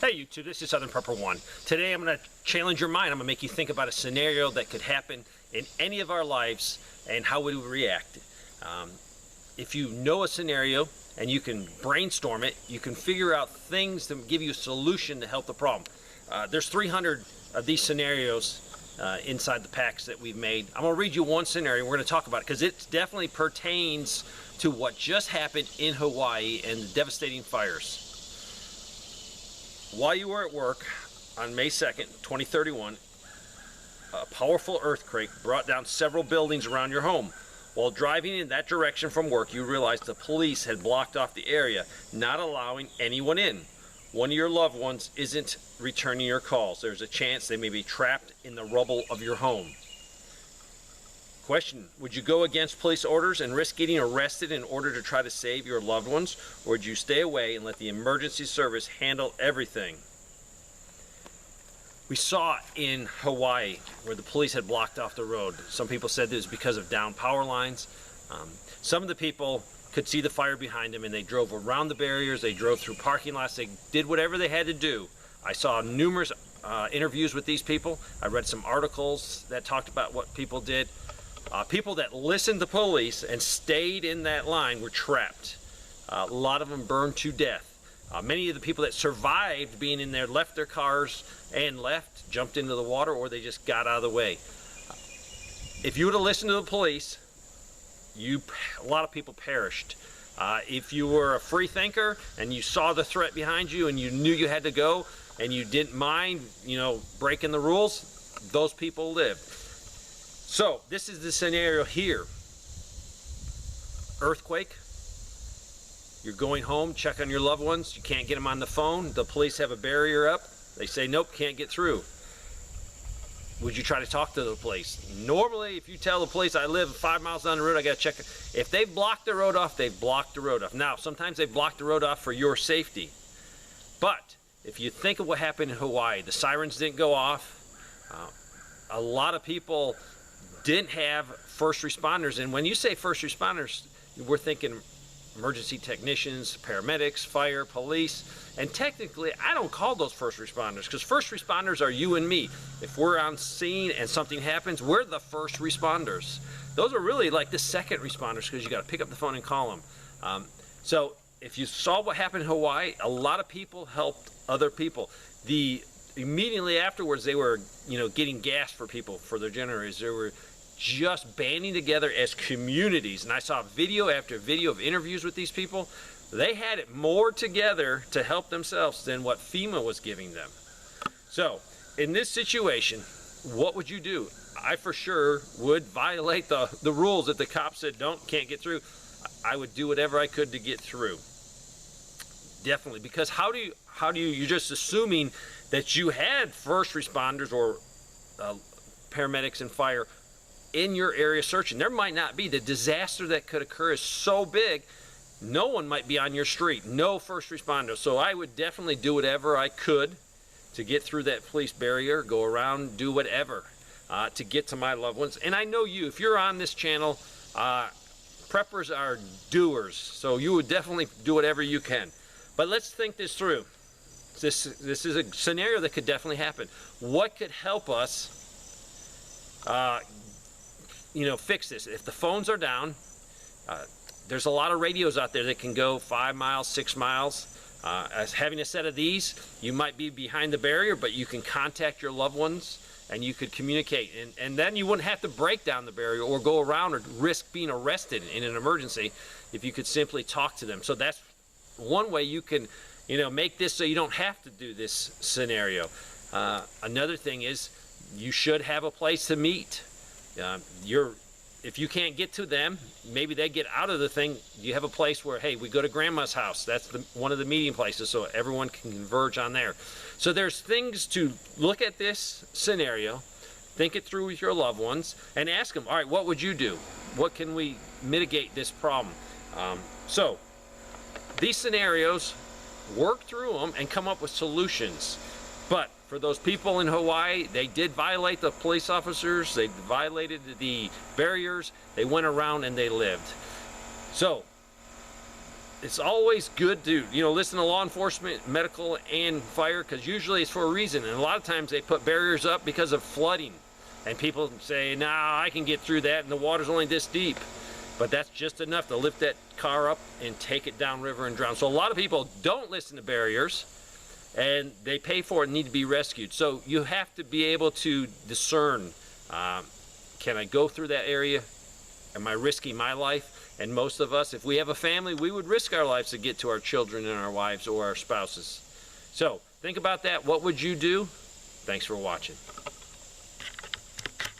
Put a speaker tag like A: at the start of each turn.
A: Hey YouTube, this is Southern Prepper 1. Today I'm going to challenge your mind. I'm going to make you think about a scenario that could happen in any of our lives and how we would react. If you know a scenario and you can brainstorm it, you can figure out things to give you a solution to help the problem. There's 300 of these scenarios inside the packs that we've made. I'm going to read you one scenario. We're going to talk about it because it definitely pertains to what just happened in Hawaii and the devastating fires. While you were at work on May 2nd, 2031, a powerful earthquake brought down several buildings around your home. While driving in that direction from work, you realized the police had blocked off the area, not allowing anyone in. One of your loved ones isn't returning your calls. There's a chance they may be trapped in the rubble of your home. Question, would you go against police orders and risk getting arrested in order to try to save your loved ones, or would you stay away and let the emergency service handle everything? We saw in Hawaii where the police had blocked off the road. Some people said it was because of down power lines. Some of the people could see the fire behind them and they drove around the barriers, they drove through parking lots, they did whatever they had to do. I saw numerous interviews with these people. I read some articles that talked about what people did. People that listened to police and stayed in that line were trapped. A lot of them burned to death. Many of the people that survived being in there left their cars and left, jumped into the water, or they just got out of the way. If you would have listened to the police, a lot of people perished. If you were a free thinker and you saw the threat behind you and you knew you had to go and you didn't mind, breaking the rules, those people lived. So this is the scenario here. Earthquake. You're going home, check on your loved ones. You can't get them on the phone. The police have a barrier up. They say, nope, can't get through. Would you try to talk to the police? Normally, if you tell the police, I live 5 miles down the road, I got to check. If they've blocked the road off, they've blocked the road off. Now, sometimes they block the road off for your safety. But if you think of what happened in Hawaii, the sirens didn't go off. A lot of people didn't have first responders. And when you say first responders, we're thinking emergency technicians, paramedics, fire, police. And technically, I don't call those first responders because first responders are you and me. If we're on scene and something happens, we're the first responders. Those are really like the second responders because you got to pick up the phone and call them. So if you saw what happened in Hawaii, a lot of people helped other people. Immediately afterwards, they were getting gas for people for their generators. They were just banding together as communities, and I saw video after video of interviews with these people. They had it more together to help themselves than what FEMA was giving them. So in this situation, what would you do? I for sure would violate the rules that the cops said can't get through. I would do whatever I could to get through. Definitely, because how do you you're just assuming that you had first responders or paramedics and fire in your area searching. There might not be. The disaster that could occur is so big, no one might be on your street, no first responder. So I would definitely do whatever I could to get through that police barrier, go around, do whatever to get to my loved ones. And I know you, if you're on this channel, preppers are doers, so you would definitely do whatever you can. But let's think this through. This is a scenario that could definitely happen. What could help us fix this? If the phones are down, there's a lot of radios out there that can go 5 miles, 6 miles. As having a set of these, you might be behind the barrier, but you can contact your loved ones and you could communicate. And then you wouldn't have to break down the barrier or go around or risk being arrested in an emergency if you could simply talk to them. So that's one way you can, make this so you don't have to do this scenario. Another thing is you should have a place to meet. If you can't get to them, maybe they get out of the thing. You have a place where, hey, we go to grandma's house. That's one of the meeting places, so everyone can converge on there. So there's things to look at this scenario, think it through with your loved ones, and ask them, all right, what would you do? What can we mitigate this problem? So these scenarios, work through them and come up with solutions. But for those people in Hawaii, they did violate the police officers, they violated the barriers, they went around and they lived. So it's always good to, listen to law enforcement, medical, and fire, because usually it's for a reason. And a lot of times they put barriers up because of flooding. And people say, nah, I can get through that, and the water's only this deep. But that's just enough to lift that car up and take it downriver and drown. So a lot of people don't listen to barriers, and they pay for it and need to be rescued. So you have to be able to discern, can I go through that area? Am I risking my life? And most of us, if we have a family, we would risk our lives to get to our children and our wives or our spouses. So think about that. What would you do? Thanks for watching.